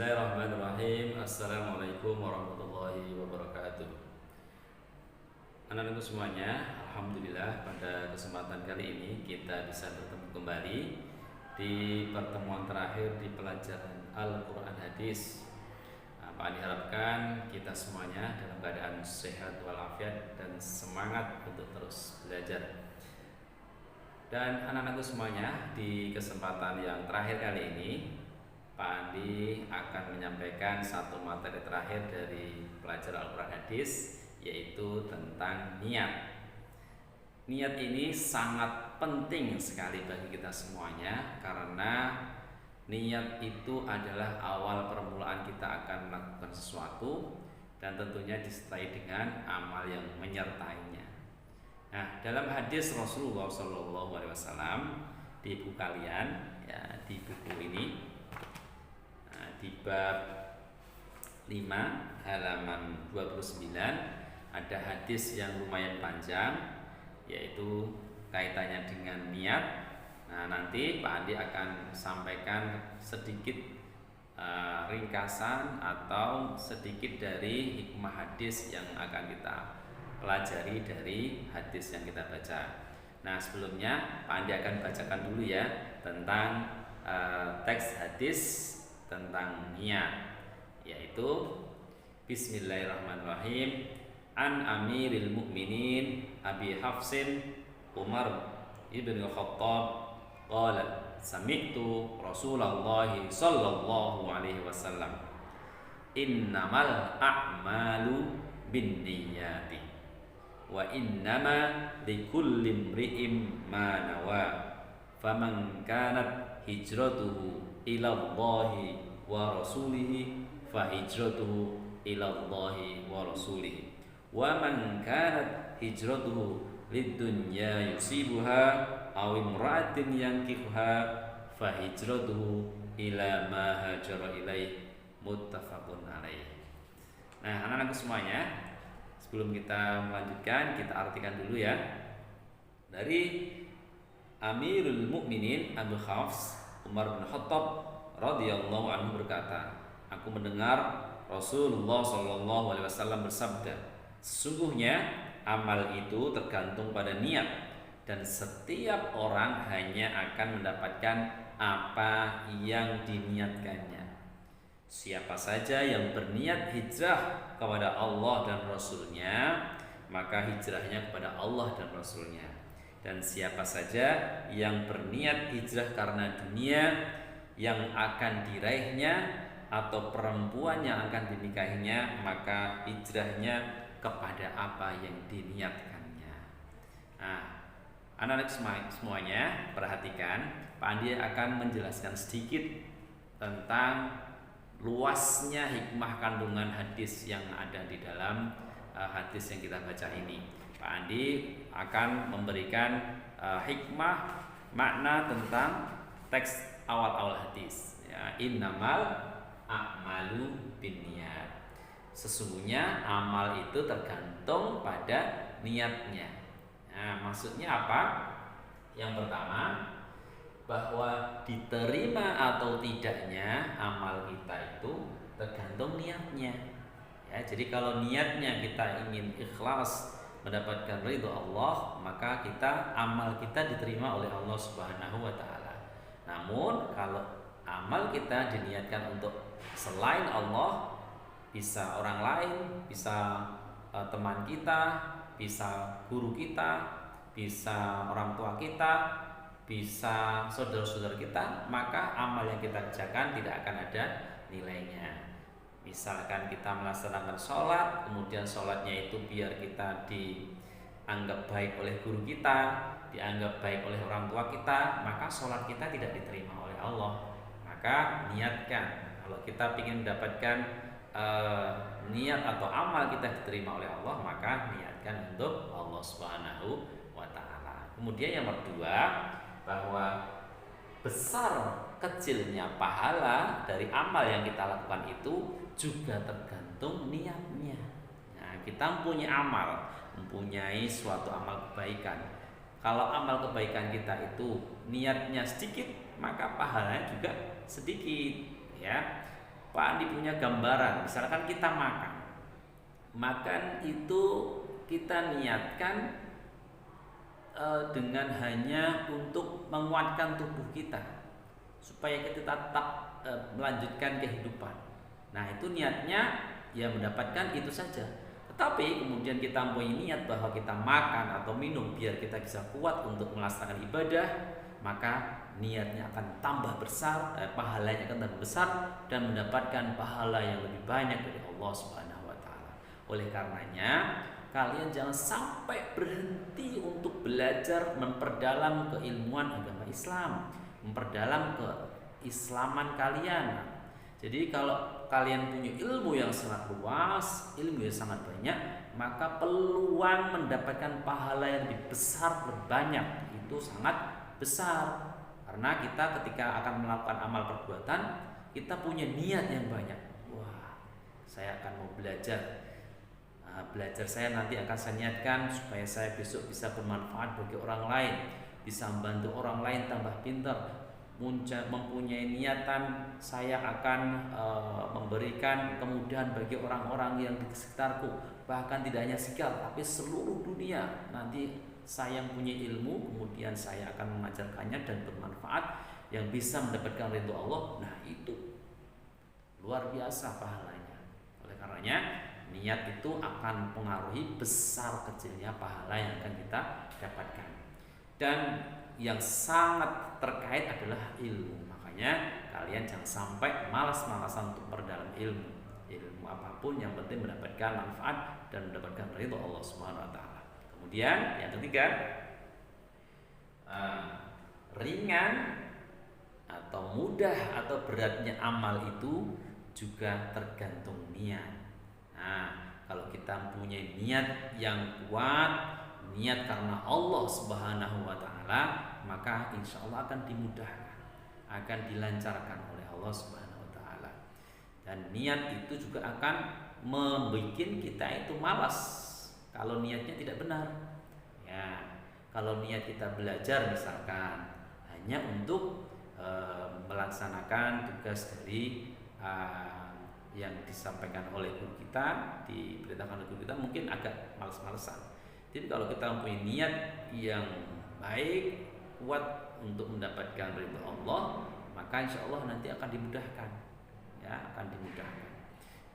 Bismillahirrahmanirrahim. Assalamualaikum warahmatullahi wabarakatuh. Anak-anakku semuanya, alhamdulillah pada kesempatan kali ini kita bisa bertemu kembali di pertemuan terakhir di pelajaran Al-Quran Hadis. Apa diharapkan kita semuanya dalam keadaan sehat walafiat dan semangat untuk terus belajar. Dan anak-anakku semuanya, di kesempatan yang terakhir kali ini Pak Andi akan menyampaikan satu materi terakhir dari pelajaran Al-Quran Hadis, yaitu tentang niat. Niat ini sangat penting sekali bagi kita semuanya, karena niat itu adalah awal permulaan kita akan melakukan sesuatu, dan tentunya disertai dengan amal yang menyertainya. Nah, dalam hadis Rasulullah SAW di buku kalian, ya, di buku ini, di bab 5 halaman 29 ada hadis yang lumayan panjang, yaitu kaitannya dengan niat. Nah, nanti Pak Andi akan sampaikan sedikit ringkasan atau sedikit dari hikmah hadis yang akan kita pelajari dari hadis yang kita baca. Nah, sebelumnya Pak Andi akan bacakan dulu ya tentang teks hadis tentang niat, yaitu Bismillahirrahmanirrahim. An Amiril Mukminin Abi Hafsin Umar ibn Khattab qala sami'tu Rasulullah sallallahu alaihi wasallam innamal a'malu binniyati wa innama likulli imri'in ma nawa faman kanat hijratuhu ilallahi wa rasulihi fa hijratuhu ilallahi wa rasulihi wa man kanat hijratuhu lidunya yusibuha aw imra'atin yankihuha fa hijratuhu ila ma hajara ilaih, muttafaqun alaih. Nah, anak-anakku semuanya, sebelum kita melanjutkan, kita artikan dulu ya. Dari Amirul Mukminin Abu Hafs Umar bin Khattab radhiyallahu anhu berkata, aku mendengar Rasulullah sallallahu alaihi wasallam bersabda, sesungguhnya amal itu tergantung pada niat, dan setiap orang hanya akan mendapatkan apa yang diniatkannya. Siapa saja yang berniat hijrah kepada Allah dan Rasulnya, maka hijrahnya kepada Allah dan Rasulnya. Dan siapa saja yang berniat hijrah karena dunia yang akan diraihnya atau perempuan yang akan dinikahinya, maka hijrahnya kepada apa yang diniatkannya. Nah, anak-anak semuanya perhatikan, Pak Andi akan menjelaskan sedikit tentang luasnya hikmah kandungan hadis yang ada di dalam hadis yang kita baca ini. Pak Andi akan memberikan hikmah makna tentang teks awal-awal hadis, ya, innamal a'malu binniyat. Sesungguhnya amal itu tergantung pada niatnya. Nah, maksudnya apa? Yang pertama, bahwa diterima atau tidaknya amal kita itu tergantung niatnya. Ya, jadi kalau niatnya kita ingin ikhlas mendapatkan ridho Allah, maka amal kita diterima oleh Allah Subhanahu wa taala. Namun kalau amal kita diniatkan untuk selain Allah, bisa orang lain, bisa teman kita, bisa guru kita, bisa orang tua kita, bisa saudara-saudara kita, maka amal yang kita kerjakan tidak akan ada nilainya. Misalkan kita melaksanakan sholat, kemudian sholatnya itu biar kita dianggap baik oleh guru kita, dianggap baik oleh orang tua kita, maka sholat kita tidak diterima oleh Allah. Maka niatkan, kalau kita ingin mendapatkan niat atau amal kita diterima oleh Allah, maka niatkan untuk Allah Subhanahu wa ta'ala. Kemudian yang kedua, bahwa besar kecilnya pahala dari amal yang kita lakukan itu juga tergantung niatnya. Nah, kita mempunyai amal, mempunyai suatu amal kebaikan. Kalau amal kebaikan kita itu niatnya sedikit, maka pahalanya juga sedikit, ya. Pak Andi punya gambaran, misalkan kita makan itu kita niatkan dengan hanya untuk menguatkan tubuh kita supaya kita tetap melanjutkan kehidupan. Nah, itu niatnya ya mendapatkan itu saja. Tetapi kemudian kita mempunyai niat bahwa kita makan atau minum biar kita bisa kuat untuk melaksanakan ibadah, maka niatnya akan tambah besar, pahalanya akan tambah besar dan mendapatkan pahala yang lebih banyak dari Allah Subhanahu wa taala. Oleh karenanya, kalian jangan sampai berhenti untuk belajar memperdalam keilmuan agama Islam, memperdalam keislaman kalian. Jadi kalau kalian punya ilmu yang sangat luas, ilmu yang sangat banyak, maka peluang mendapatkan pahala yang lebih besar, berbanyak itu sangat besar. Karena kita ketika akan melakukan amal perbuatan, kita punya niat yang banyak. Wah, saya akan mau belajar. Belajar saya nanti akan saya niatkan supaya saya besok bisa bermanfaat bagi orang lain, bisa membantu orang lain tambah pintar, mempunyai niatan saya akan memberikan kemudahan bagi orang-orang yang di sekitarku, bahkan tidak hanya sekitar tapi seluruh dunia. Nanti saya yang punya ilmu, kemudian saya akan mengajarkannya dan bermanfaat yang bisa mendapatkan ridho Allah. Nah, itu luar biasa pahalanya. Oleh karenanya, niat itu akan mempengaruhi besar kecilnya pahala yang akan kita dapatkan. Dan yang sangat terkait adalah ilmu. Makanya kalian jangan sampai malas-malasan untuk perdalam ilmu. Ilmu apapun yang penting mendapatkan manfaat dan mendapatkan ridho Allah Subhanahu wa taala. Kemudian yang ketiga, ringan atau mudah atau beratnya amal itu juga tergantung niat. Nah, kalau kita mempunyai niat yang kuat, niat karena Allah Subhanahu wa taala, maka insya Allah akan dimudahkan, akan dilancarkan oleh Allah Subhanahu wa taala. Dan niat itu juga akan membuat kita itu malas kalau niatnya tidak benar. Ya, kalau niat kita belajar misalkan hanya untuk melaksanakan tugas dari yang disampaikan oleh guru kita, diberitakan oleh guru kita, mungkin agak malas-malesan. Jadi kalau kita mempunyai niat yang baik, kuat untuk mendapatkan ridho Allah, maka insya Allah nanti akan dimudahkan, ya akan dimudahkan.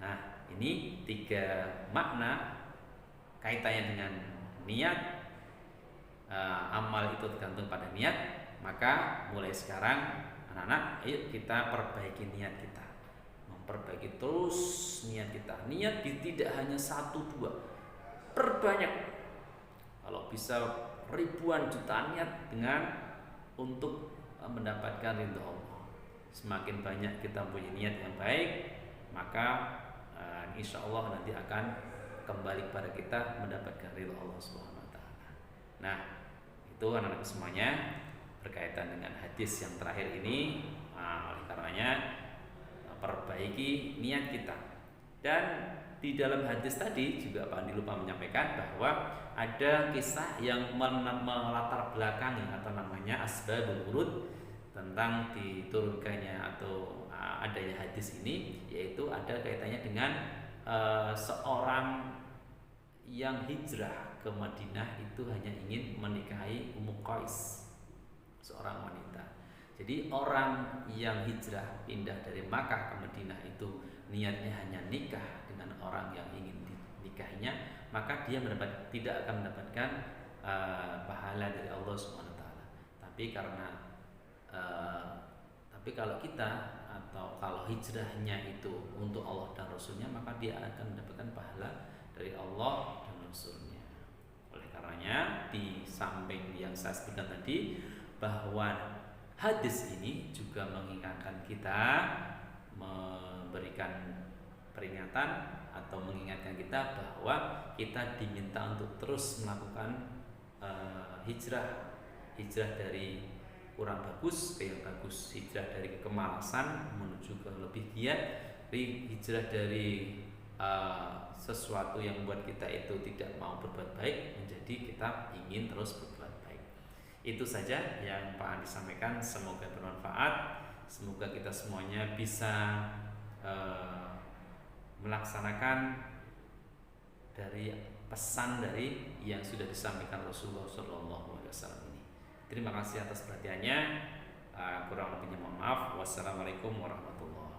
Nah, ini 3 makna kaitannya dengan niat. Amal itu tergantung pada niat. Maka mulai sekarang anak-anak, ayo kita perbaiki niat kita, memperbaiki terus niat kita. Niat tidak hanya 1-2, perbanyak. Kalau bisa ribuan jutaan niat dengan untuk mendapatkan ridho Allah. Semakin banyak kita punya niat yang baik, maka insya Allah nanti akan kembali kepada kita mendapatkan ridho Allah Subhanahu wa taala. Nah, itu anak-anak semuanya berkaitan dengan hadis yang terakhir ini. Oleh karenanya perbaiki niat kita. Dan di dalam hadis tadi juga Pak Andi lupa menyampaikan bahwa ada kisah yang melatar belakangi atau namanya asbabul wurud tentang diturunkannya atau adanya hadis ini, yaitu ada kaitannya dengan seorang yang hijrah ke Madinah itu hanya ingin menikahi Ummu Qais, seorang wanita. Jadi orang yang hijrah pindah dari Makkah ke Madinah itu niatnya hanya nikah dengan orang yang ingin dinikahinya, maka dia tidak akan mendapatkan pahala dari Allah Subhanahu wa taala. Tapi kalau kita atau kalau hijrahnya itu untuk Allah dan Rasulnya, maka dia akan mendapatkan pahala dari Allah dan Rasulnya. Oleh karenanya di samping yang saya sebutkan tadi, bahwa hadis ini juga mengingatkan kita, memberikan peringatan atau mengingatkan kita bahwa kita diminta untuk terus melakukan hijrah dari kurang bagus ke yang bagus, hijrah dari kemalasan menuju ke lebih giat, hijrah dari sesuatu yang membuat kita itu tidak mau berbuat baik menjadi kita ingin terus berbuat baik. Itu saja yang Pak Andi sampaikan, semoga bermanfaat, semoga kita semuanya bisa melaksanakan dari pesan dari yang sudah disampaikan Rasulullah SAW ini. Terima kasih atas perhatiannya. Kurang lebihnya mohon maaf. Wassalamualaikum warahmatullahi wabarakatuh.